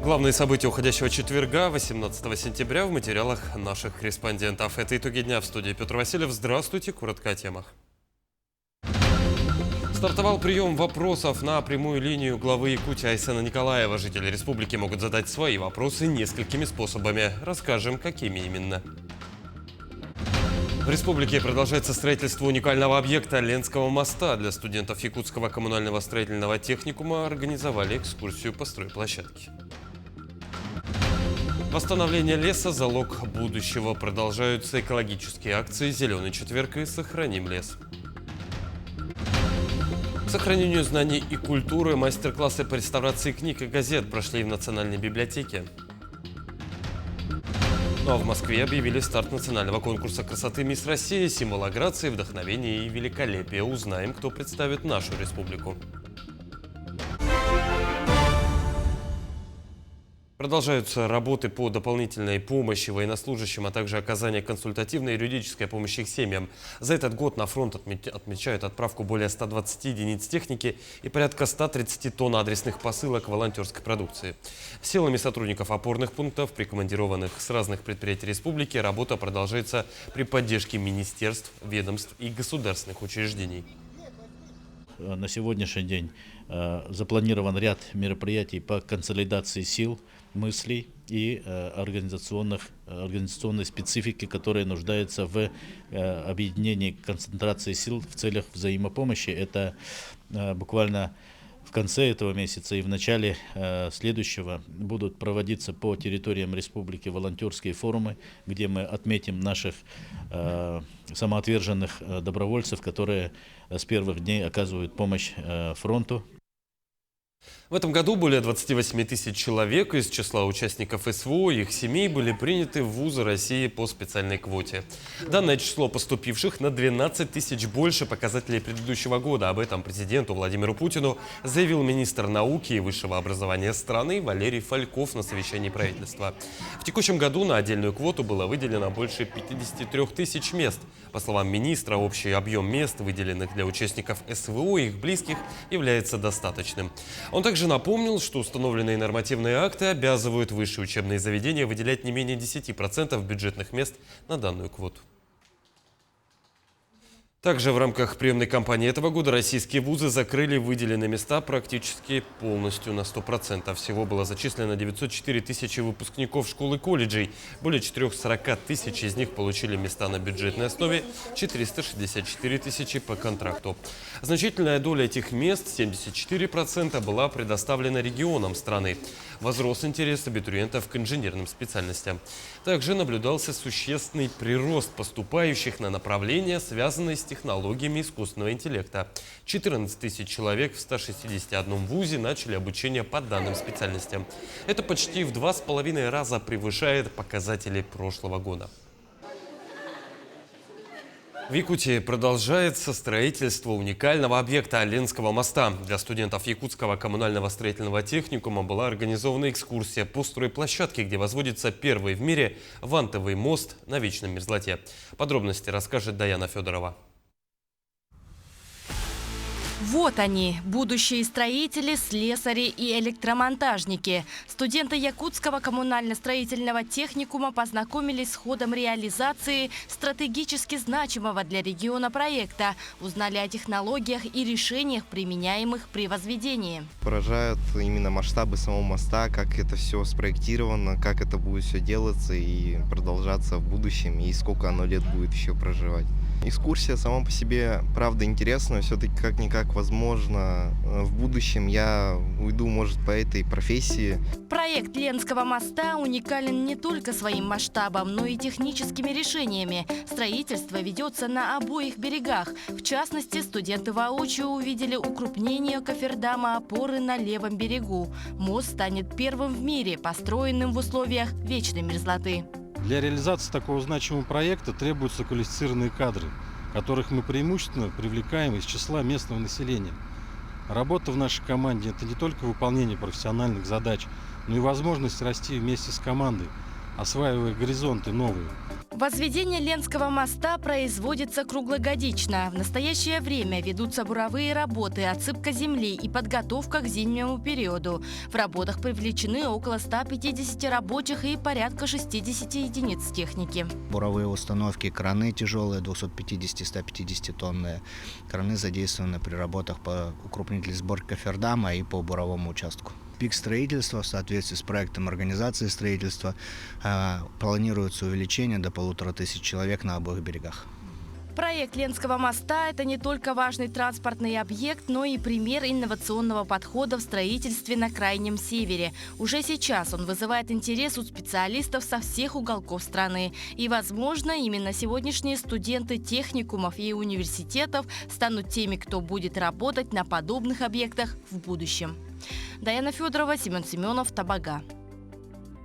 Главные события уходящего четверга, 18 сентября, в материалах наших корреспондентов. Это итоги дня. В студии Петр Васильев. Здравствуйте. Коротко о темах. Стартовал прием вопросов на прямую линию главы Якутии Айсена Николаева. Жители республики могут задать свои вопросы несколькими способами. Расскажем, какими именно. В республике продолжается строительство уникального объекта Ленского моста. Для студентов Якутского коммунального строительного техникума организовали экскурсию по стройплощадке. Восстановление леса – залог будущего. Продолжаются экологические акции «Зеленый четверг» и «Сохраним лес». К сохранению знаний и культуры мастер-классы по реставрации книг и газет прошли в Национальной библиотеке. Ну а в Москве объявили старт национального конкурса красоты «Мисс Россия», символа грации, вдохновения и великолепия. Узнаем, кто представит нашу республику. Продолжаются работы по дополнительной помощи военнослужащим, а также оказание консультативной и юридической помощи их семьям. За этот год на фронт отмечают отправку более 120 единиц техники и порядка 130 тонн адресных посылок волонтерской продукции. Силами сотрудников опорных пунктов, прикомандированных с разных предприятий республики, работа продолжается при поддержке министерств, ведомств и государственных учреждений. На сегодняшний день запланирован ряд мероприятий по консолидации сил, мыслей и организационной специфики, которая нуждается в объединении концентрации сил в целях взаимопомощи. Это буквально в конце этого месяца и в начале следующего будут проводиться по территориям республики волонтерские форумы, где мы отметим наших самоотверженных добровольцев, которые с первых дней оказывают помощь фронту. В этом году более 28 тысяч человек из числа участников СВО и их семей были приняты в вузы России по специальной квоте. Данное число поступивших на 12 тысяч больше показателей предыдущего года. Об этом президенту Владимиру Путину заявил министр науки и высшего образования страны Валерий Фальков на совещании правительства. В текущем году на отдельную квоту было выделено больше 53 тысяч мест. По словам министра, общий объем мест, выделенных для участников СВО и их близких, является достаточным. Он также напомнил, что установленные нормативные акты обязывают высшие учебные заведения выделять не менее 10% бюджетных мест на данную квоту. Также в рамках приемной кампании этого года российские вузы закрыли выделенные места практически полностью на 100%. Всего было зачислено 904 тысячи выпускников школ и колледжей. Более 440 тысяч из них получили места на бюджетной основе, 464 тысячи по контракту. Значительная доля этих мест, 74%, была предоставлена регионам страны. Возрос интерес абитуриентов к инженерным специальностям. Также наблюдался существенный прирост поступающих на направления, связанные с технологиями искусственного интеллекта. 14 тысяч человек в 161 вузе начали обучение по данным специальностям. Это почти в 2,5 раза превышает показатели прошлого года. В Якутии продолжается строительство уникального объекта Ленского моста. Для студентов Якутского коммунального строительного техникума была организована экскурсия по стройплощадке, где возводится первый в мире вантовый мост на вечной мерзлоте. Подробности расскажет Даяна Федорова. Вот они, будущие строители, слесари и электромонтажники. Студенты Якутского коммунально-строительного техникума познакомились с ходом реализации стратегически значимого для региона проекта, узнали о технологиях и решениях, применяемых при возведении. Поражают именно масштабы самого моста, как это все спроектировано, как это будет все делаться и продолжаться в будущем, и сколько оно лет будет еще проживать. Экскурсия сама по себе, правда, интересная. Все-таки как-никак, возможно, в будущем я уйду, может, по этой профессии. Проект Ленского моста уникален не только своим масштабом, но и техническими решениями. Строительство ведется на обоих берегах. В частности, студенты воочию увидели укрупнение кофердама опоры на левом берегу. Мост станет первым в мире, построенным в условиях вечной мерзлоты. Для реализации такого значимого проекта требуются квалифицированные кадры, которых мы преимущественно привлекаем из числа местного населения. Работа в нашей команде – это не только выполнение профессиональных задач, но и возможность расти вместе с командой, осваивая горизонты новые. Возведение Ленского моста производится круглогодично. В настоящее время ведутся буровые работы, отсыпка земли и подготовка к зимнему периоду. В работах привлечены около 150 рабочих и порядка 60 единиц техники. Буровые установки, краны тяжелые, 250-150 тонные. Краны задействованы при работах по укрупнителю сборки кофердама и по буровому участку. Пик строительства в соответствии с проектом организации строительства планируется увеличение до 1500 человек на обоих берегах. Проект Ленского моста – это не только важный транспортный объект, но и пример инновационного подхода в строительстве на Крайнем Севере. Уже сейчас он вызывает интерес у специалистов со всех уголков страны. И, возможно, именно сегодняшние студенты техникумов и университетов станут теми, кто будет работать на подобных объектах в будущем. Даяна Федорова, Семен Семенов, Табага.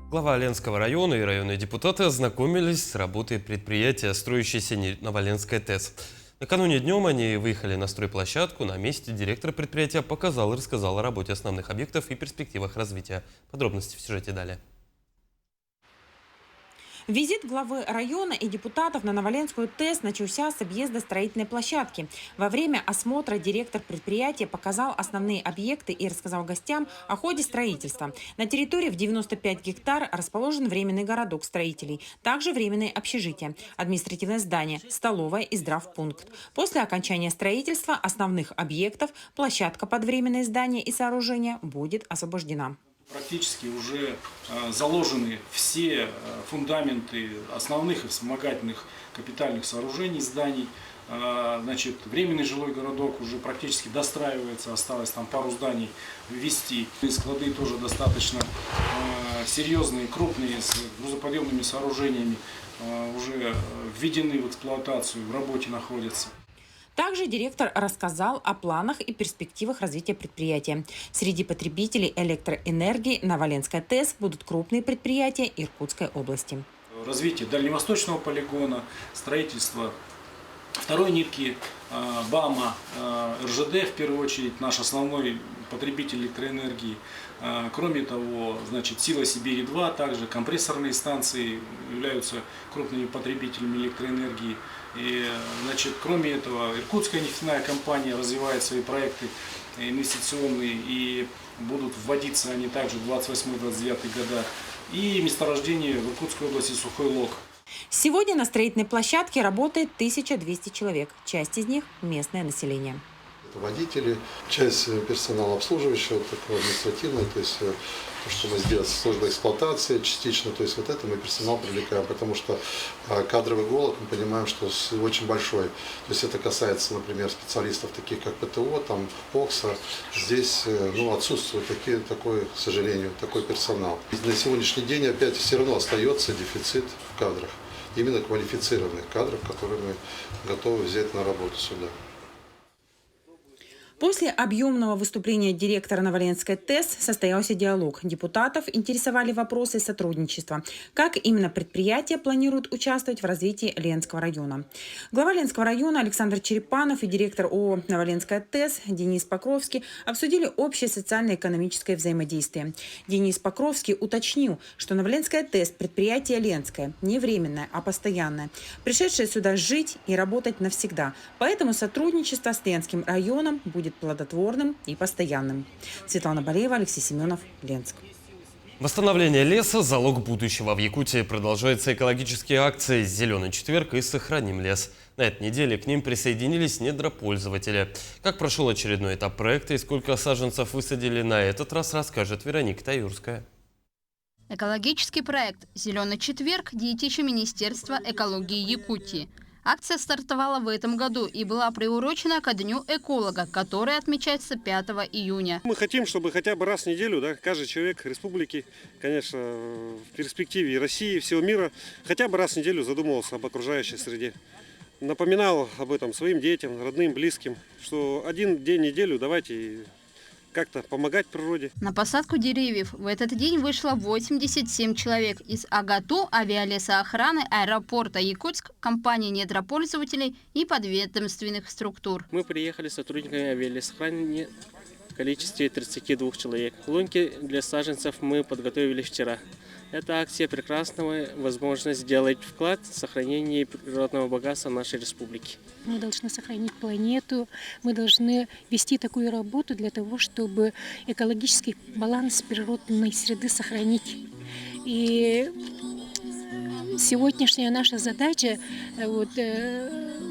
Глава Ленского района и районные депутаты ознакомились с работой предприятия, строящейся Новоленская ТЭС. Накануне днем они выехали на стройплощадку. На месте директор предприятия показал и рассказал о работе основных объектов и перспективах развития. Подробности в сюжете далее. Визит главы района и депутатов на Новоленскую ТЭС начался с объезда строительной площадки. Во время осмотра директор предприятия показал основные объекты и рассказал гостям о ходе строительства. На территории в 95 гектар расположен временный городок строителей, также временные общежития, административное здание, столовая и здравпункт. После окончания строительства основных объектов площадка под временные здания и сооружения будет освобождена. Практически уже заложены все фундаменты основных и вспомогательных капитальных сооружений, зданий. Значит, временный жилой городок уже практически достраивается, осталось там пару зданий ввести. Склады тоже достаточно серьезные, крупные, с грузоподъемными сооружениями уже введены в эксплуатацию, в работе находятся. Также директор рассказал о планах и перспективах развития предприятия. Среди потребителей электроэнергии Новоленская ТЭС будут крупные предприятия Иркутской области. Развитие дальневосточного полигона, строительство второй нитки БАМа, РЖД, в первую очередь, наш основной потребитель электроэнергии. Кроме того, значит, Сила Сибири-2, также компрессорные станции являются крупными потребителями электроэнергии. И, значит, кроме этого, Иркутская нефтяная компания развивает свои проекты инвестиционные, и будут вводиться они также в 28-29 года. И месторождение в Иркутской области Сухой Лог. Сегодня на строительной площадке работает 1200 человек. Часть из них – местное население. Водители, часть персонала обслуживающего, такого административного, то есть то, что мы сделали с службой эксплуатации частично, то есть вот это мы персонал привлекаем, потому что кадровый голод, мы понимаем, что очень большой. То есть это касается, например, специалистов таких как ПТО, там, ПОКСа. Здесь отсутствует такой, к сожалению, такой персонал. И на сегодняшний день опять все равно остается дефицит в кадрах, именно квалифицированных кадров, которые мы готовы взять на работу сюда. После объемного выступления директора Новоленской ТЭС состоялся диалог. Депутатов интересовали вопросы сотрудничества. Как именно предприятие планирует участвовать в развитии Ленского района. Глава Ленского района Александр Черепанов и директор ООО «Новоленская ТЭС» Денис Покровский обсудили общее социально-экономическое взаимодействие. Денис Покровский уточнил, что Новоленская ТЭС – предприятие ленское, не временное, а постоянное, пришедшее сюда жить и работать навсегда. Поэтому сотрудничество с Ленским районом будет плодотворным и постоянным. Светлана Болеева, Алексей Семенов, Ленск. Восстановление леса – залог будущего. В Якутии продолжаются экологические акции «Зеленый четверг» и «Сохраним лес». На этой неделе к ним присоединились недропользователи. Как прошел очередной этап проекта и сколько саженцев высадили на этот раз, расскажет Вероника Таюрская. Экологический проект «Зеленый четверг» – детище Министерства экологии Якутии. Акция стартовала в этом году и была приурочена ко Дню эколога, который отмечается 5 июня. Мы хотим, чтобы хотя бы раз в неделю каждый человек республики, конечно, в перспективе и России, и всего мира, хотя бы раз в неделю задумывался об окружающей среде. Напоминал об этом своим детям, родным, близким, что один день в неделю давайте как-то помогать природе. На посадку деревьев в этот день вышло 87 человек из АГАТУ, авиалесоохраны, аэропорта Якутск, компании недропользователей и подведомственных структур. Мы приехали с сотрудниками авиалесоохранения количестве 32 человек. Лунки для саженцев мы подготовили вчера. Эта акция прекрасная возможность сделать вклад в сохранение природного богатства нашей республики. Мы должны сохранить планету, мы должны вести такую работу для того, чтобы экологический баланс природной среды сохранить. И сегодняшняя наша задача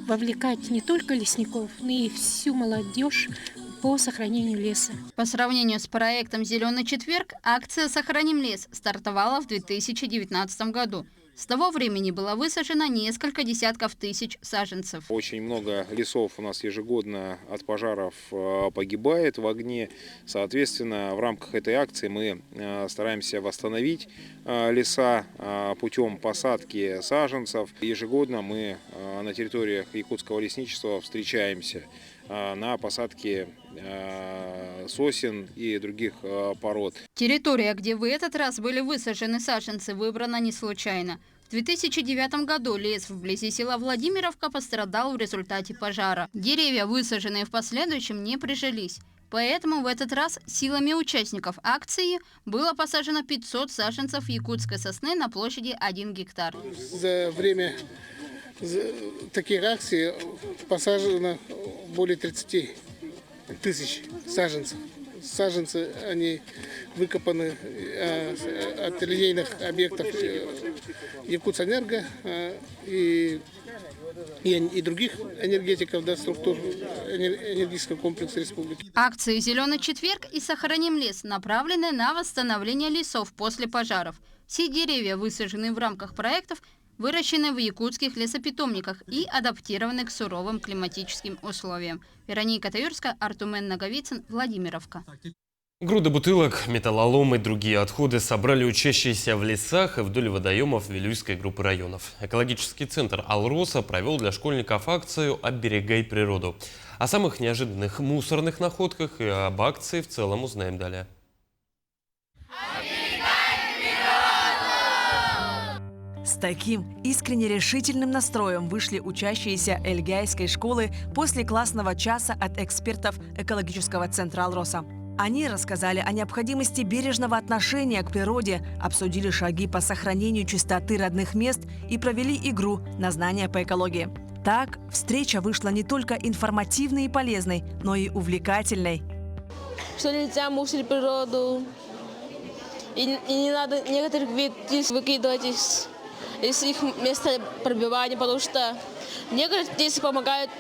вовлекать не только лесников, но и всю молодежь по сохранению леса. По сравнению с проектом «Зеленый четверг», акция «Сохраним лес» стартовала в 2019 году. С того времени было высажено несколько десятков тысяч саженцев. Очень много лесов у нас ежегодно от пожаров погибает в огне. Соответственно, в рамках этой акции мы стараемся восстановить леса путем посадки саженцев. Ежегодно мы на территориях якутского лесничества встречаемся на посадке сосен и других пород. Территория, где в этот раз были высажены саженцы, выбрана не случайно. В 2009 году лес вблизи села Владимировка пострадал в результате пожара. Деревья, высаженные в последующем, не прижились. Поэтому в этот раз силами участников акции было посажено 500 саженцев якутской сосны на площади 1 гектар. За время таких акций посажено более 30 тысяч саженцев. Саженцы, они выкопаны от линейных объектов Якутэнерго и других энергетиков, структур энергетического комплекса республики. Акции «Зеленый четверг» и «Сохраним лес» направлены на восстановление лесов после пожаров. Все деревья, высаженные в рамках проектов, выращены в якутских лесопитомниках и адаптированы к суровым климатическим условиям. Вероника Таюрская, Артумен Наговицын, Владимировка. Груды бутылок, металлолом и другие отходы собрали учащиеся в лесах и вдоль водоемов Вилюйской группы районов. Экологический центр «Алроса» провел для школьников акцию «Оберегай природу». О самых неожиданных мусорных находках и об акции в целом узнаем далее. С таким искренне решительным настроем вышли учащиеся Эльгайской школы после классного часа от экспертов экологического центра «Алроса». Они рассказали о необходимости бережного отношения к природе, обсудили шаги по сохранению чистоты родных мест и провели игру на знания по экологии. Так, встреча вышла не только информативной и полезной, но и увлекательной. Что нельзя мусорить природу, и не надо некоторых видов выкидывать из их места пробивания, потому что некоторые птицы помогают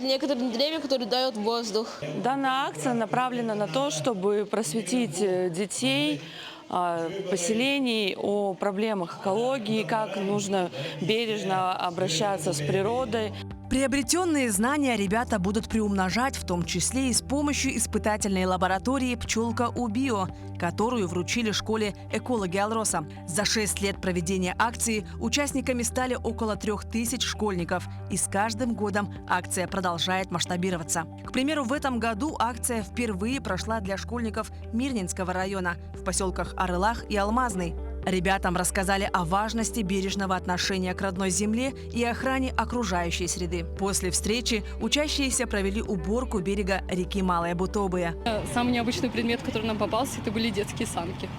некоторым деревьям, которые дают воздух. Данная акция направлена на то, чтобы просветить детей поселений о проблемах экологии, как нужно бережно обращаться с природой. Приобретенные знания ребята будут приумножать, в том числе и с помощью испытательной лаборатории «Пчелка УБИО», которую вручили школе экологи Алроса. За 6 лет проведения акции участниками стали около 3000 школьников. И с каждым годом акция продолжает масштабироваться. К примеру, в этом году акция впервые прошла для школьников Мирнинского района в поселках Арылах и Алмазный. Ребятам рассказали о важности бережного отношения к родной земле и охране окружающей среды. После встречи учащиеся провели уборку берега реки Малая Бутобая. Самый необычный предмет, который нам попался, это были детские санки.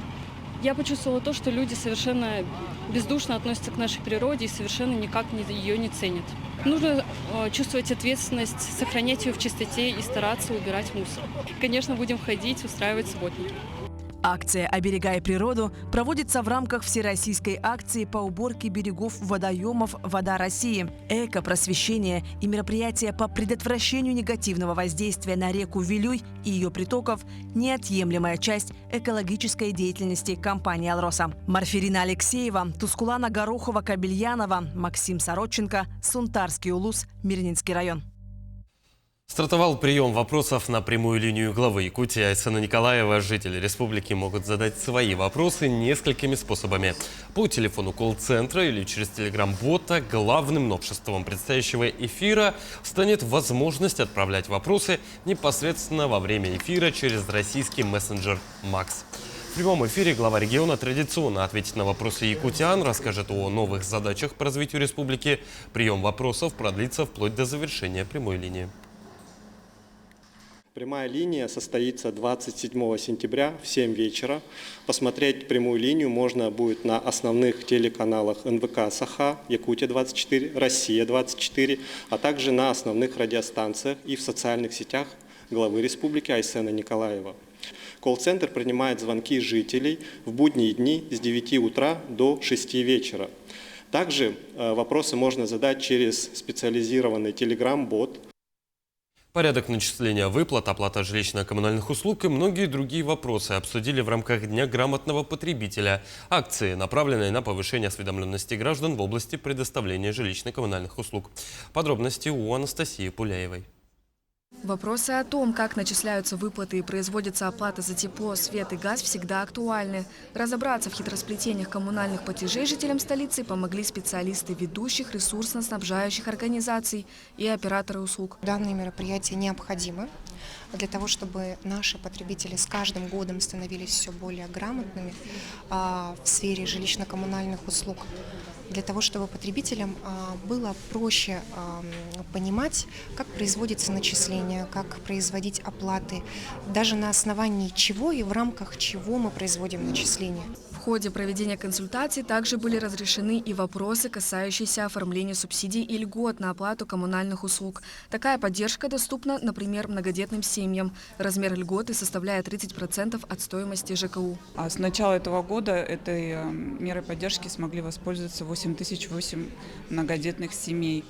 Я почувствовала то, что люди совершенно бездушно относятся к нашей природе и совершенно никак ее не ценят. Нужно чувствовать ответственность, сохранять ее в чистоте и стараться убирать мусор. Конечно, будем ходить, устраивать субботники. Акция «Оберегай природу» проводится в рамках всероссийской акции по уборке берегов водоемов «Вода России». Эко-просвещение и мероприятия по предотвращению негативного воздействия на реку Вилюй и ее притоков – неотъемлемая часть экологической деятельности компании «Алроса». Марферина Алексеева, Тускулана Горохова-Кабельянова, Максим Сороченко, Сунтарский улус, Мирнинский район. Стартовал прием вопросов на прямую линию главы Якутии Айсена Николаева. Жители республики могут задать свои вопросы несколькими способами. По телефону колл-центра или через телеграм-бота. Главным новшеством предстоящего эфира станет возможность отправлять вопросы непосредственно во время эфира через российский мессенджер «Макс». В прямом эфире глава региона традиционно ответит на вопросы якутян, расскажет о новых задачах по развитию республики. Прием вопросов продлится вплоть до завершения прямой линии. Прямая линия состоится 27 сентября в 7 вечера. Посмотреть прямую линию можно будет на основных телеканалах НВК «Саха», Якутия-24, Россия-24, а также на основных радиостанциях и в социальных сетях главы республики Айсена Николаева. Колл-центр принимает звонки жителей в будние дни с 9 утра до 6 вечера. Также вопросы можно задать через специализированный Telegram-бот. Порядок начисления выплат, оплата жилищно-коммунальных услуг и многие другие вопросы обсудили в рамках Дня грамотного потребителя. Акции, направленные на повышение осведомленности граждан в области предоставления жилищно-коммунальных услуг. Подробности у Анастасии Пуляевой. Вопросы о том, как начисляются выплаты и производится оплата за тепло, свет и газ, всегда актуальны. Разобраться в хитросплетениях коммунальных платежей жителям столицы помогли специалисты ведущих ресурсно-снабжающих организаций и операторы услуг. Данные мероприятия необходимы для того, чтобы наши потребители с каждым годом становились все более грамотными в сфере жилищно-коммунальных услуг. Для того, чтобы потребителям было проще понимать, как производится начисление, как производить оплаты, даже на основании чего и в рамках чего мы производим начисления. В ходе проведения консультаций также были разрешены и вопросы, касающиеся оформления субсидий и льгот на оплату коммунальных услуг. Такая поддержка доступна, например, многодетным семьям. Размер льготы составляет 30% от стоимости ЖКУ. С начала этого года этой мерой поддержки смогли воспользоваться 8008 многодетных семей.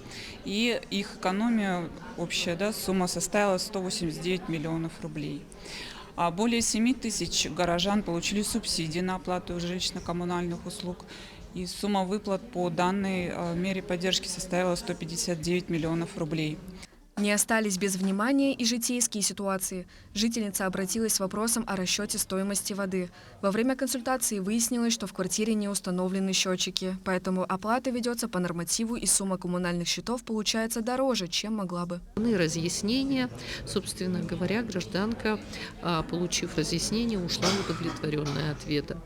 И их экономия, общая сумма составила 189 миллионов рублей. А более 7 тысяч горожан получили субсидии на оплату жилищно-коммунальных услуг. И сумма выплат по данной мере поддержки составила 159 миллионов рублей. Не остались без внимания и житейские ситуации. Жительница обратилась с вопросом о расчете стоимости воды. Во время консультации выяснилось, что в квартире не установлены счетчики, поэтому оплата ведется по нормативу, и сумма коммунальных счетов получается дороже, чем могла бы. Разъяснения, собственно говоря, гражданка, получив разъяснение, ушла удовлетворенная ответом.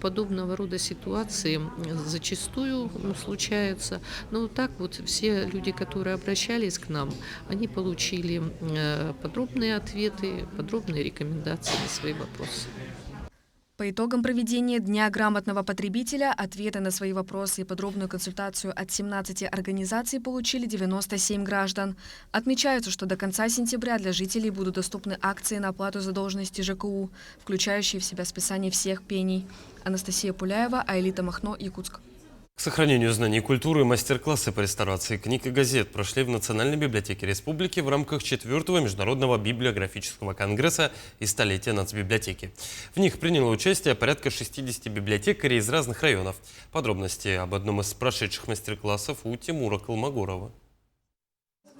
Подобного рода ситуации зачастую случаются. Но так вот все люди, которые обращались к нам, они получили подробные ответы, подробные рекомендации на свои вопросы. По итогам проведения Дня грамотного потребителя ответы на свои вопросы и подробную консультацию от 17 организаций получили 97 граждан. Отмечается, что до конца сентября для жителей будут доступны акции на оплату задолженности ЖКУ, включающие в себя списание всех пений. Анастасия Пуляева, Аэлита Махно, Якутск. К сохранению знаний и культуры мастер-классы по реставрации книг и газет прошли в Национальной библиотеке республики в рамках 4-го международного библиографического конгресса и столетия нацбиблиотеки. В них приняло участие порядка 60 библиотекарей из разных районов. Подробности об одном из прошедших мастер-классов у Тимура Колмогорова.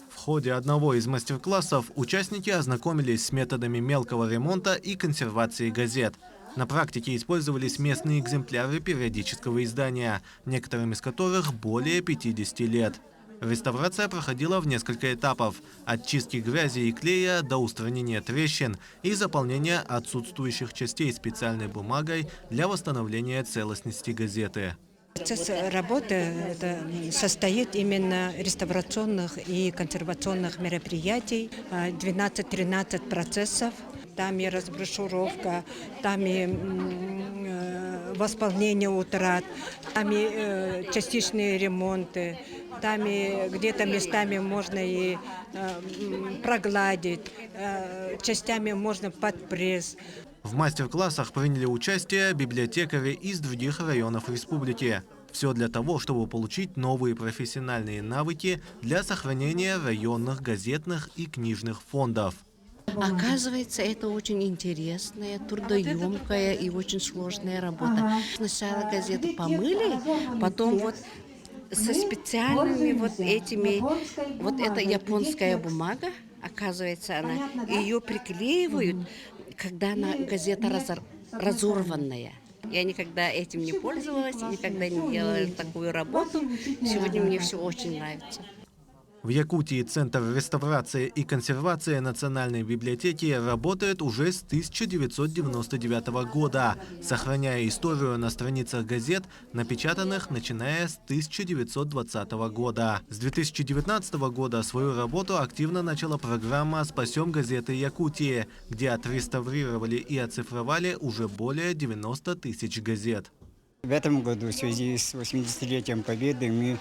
В ходе одного из мастер-классов участники ознакомились с методами мелкого ремонта и консервации газет. На практике использовались местные экземпляры периодического издания, некоторым из которых более 50 лет. Реставрация проходила в несколько этапов – от чистки грязи и клея до устранения трещин и заполнения отсутствующих частей специальной бумагой для восстановления целостности газеты. Процесс работы состоит именно реставрационных и консервационных мероприятий, 12-13 процессов. Там и разброшюровка, там и восполнение утрат, там и частичные ремонты, там и где-то местами можно и прогладить, частями можно под пресс. В мастер-классах приняли участие библиотекари из других районов республики. Все для того, чтобы получить новые профессиональные навыки для сохранения районных газетных и книжных фондов. Оказывается, это очень интересная, трудоемкая и очень сложная работа. Сначала газету помыли, потом со специальными этими, это японская бумага, оказывается, ее приклеивают, когда газета разорванная. Я никогда этим не пользовалась, никогда не делала такую работу. Сегодня мне все очень нравится. В Якутии Центр реставрации и консервации Национальной библиотеки работает уже с 1999 года, сохраняя историю на страницах газет, напечатанных начиная с 1920 года. С 2019 года свою работу активно начала программа «Спасем газеты Якутии», где отреставрировали и оцифровали уже более 90 тысяч газет. В этом году в связи с 80-летием Победы мы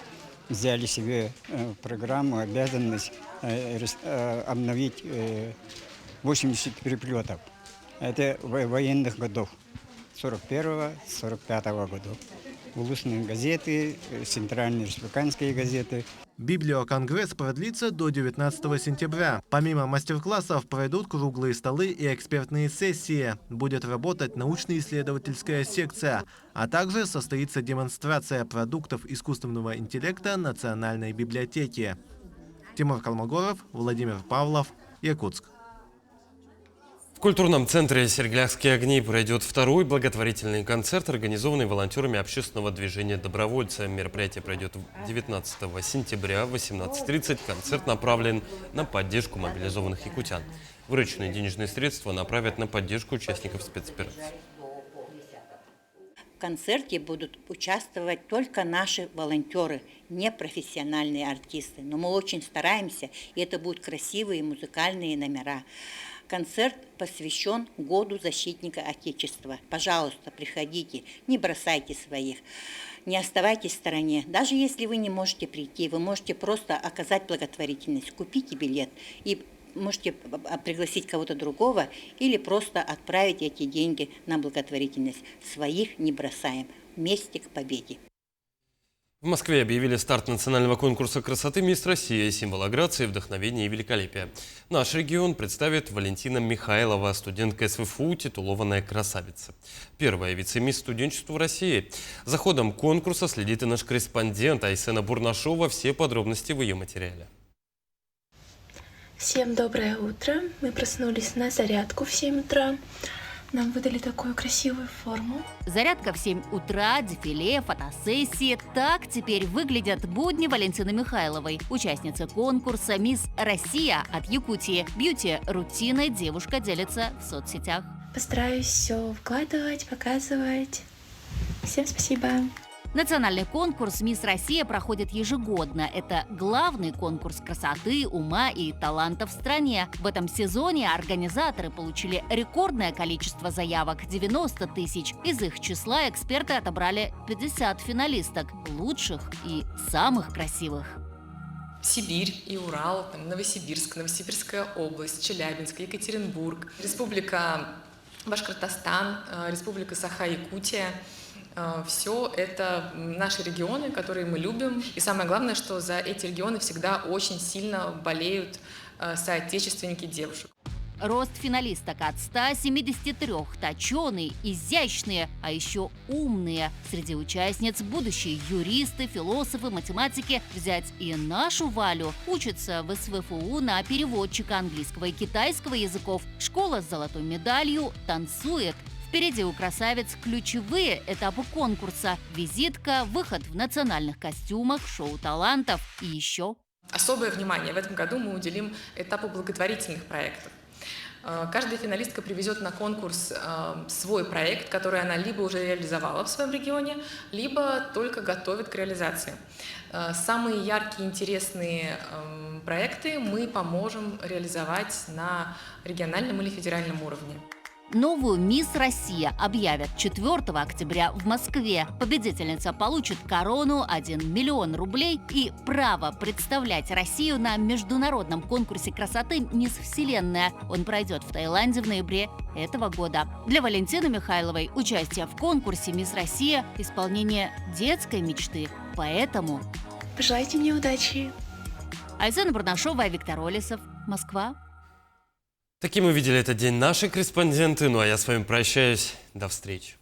взяли себе программу, обязанность обновить 80 переплетов. Это военных годов, 41-45 годов. Улусные газеты, центральные республиканские газеты. Библиоконгресс продлится до 19 сентября. Помимо мастер-классов пройдут круглые столы и экспертные сессии. Будет работать научно-исследовательская секция, а также состоится демонстрация продуктов искусственного интеллекта Национальной библиотеки. Тимур Калмогоров, Владимир Павлов, Якутск. В культурном центре «Серглякские огни» пройдет второй благотворительный концерт, организованный волонтерами общественного движения «Добровольцы». Мероприятие пройдет 19 сентября в 18:30. Концерт направлен на поддержку мобилизованных якутян. Вырученные денежные средства направят на поддержку участников спецоперации. В концерте будут участвовать только наши волонтеры, не профессиональные артисты. Но мы очень стараемся, и это будут красивые музыкальные номера. Концерт посвящен Году защитника Отечества. Пожалуйста, приходите, не бросайте своих, не оставайтесь в стороне. Даже если вы не можете прийти, вы можете просто оказать благотворительность. Купите билет и можете пригласить кого-то другого или просто отправить эти деньги на благотворительность. Своих не бросаем. Вместе к победе. В Москве объявили старт национального конкурса красоты «Мисс Россия», символа грации, вдохновения и великолепия. Наш регион представит Валентина Михайлова, студентка СВФУ, титулованная красавица. Первая вице-мисс студенчества в России. За ходом конкурса следит и наш корреспондент Айсена Бурнашова. Все подробности в ее материале. Всем доброе утро. Мы проснулись на зарядку в 7 утра. Нам выдали такую красивую форму. Зарядка в 7 утра, дефиле, фотосессии. Так теперь выглядят будни Валентины Михайловой, участницы конкурса «Мисс Россия» от Якутии. Бьюти-рутиной девушка делится в соцсетях. Постараюсь все вкладывать, показывать. Всем спасибо. Национальный конкурс «Мисс Россия» проходит ежегодно. Это главный конкурс красоты, ума и таланта в стране. В этом сезоне организаторы получили рекордное количество заявок – 90 тысяч. Из их числа эксперты отобрали 50 финалисток – лучших и самых красивых. Сибирь и Урал, Новосибирск, Новосибирская область, Челябинск, Екатеринбург, Республика Башкортостан, Республика Саха-Якутия. Все это наши регионы, которые мы любим. И самое главное, что за эти регионы всегда очень сильно болеют соотечественники девушек. Рост финалисток от 173, точеные, изящные, а еще умные. Среди участниц будущие юристы, философы, математики. Взять и нашу Валю. Учится в СВФУ на переводчика английского и китайского языков. Школа с золотой медалью, танцует. Впереди у красавиц ключевые этапы конкурса. Визитка, выход в национальных костюмах, шоу талантов и еще. Особое внимание в этом году мы уделим этапу благотворительных проектов. Каждая финалистка привезет на конкурс свой проект, который она либо уже реализовала в своем регионе, либо только готовит к реализации. Самые яркие, интересные проекты мы поможем реализовать на региональном или федеральном уровне. Новую «Мисс Россия» объявят 4 октября в Москве. Победительница получит корону, 1 миллион рублей и право представлять Россию на международном конкурсе красоты «Мисс Вселенная». Он пройдет в Таиланде в ноябре этого года. Для Валентины Михайловой участие в конкурсе «Мисс Россия» – исполнение детской мечты. Поэтому… Пожелайте мне удачи. Айсена Бурнашова, Виктор Олесов, Москва. Таким мы видели этот день наши корреспонденты. Ну а я с вами прощаюсь. До встречи.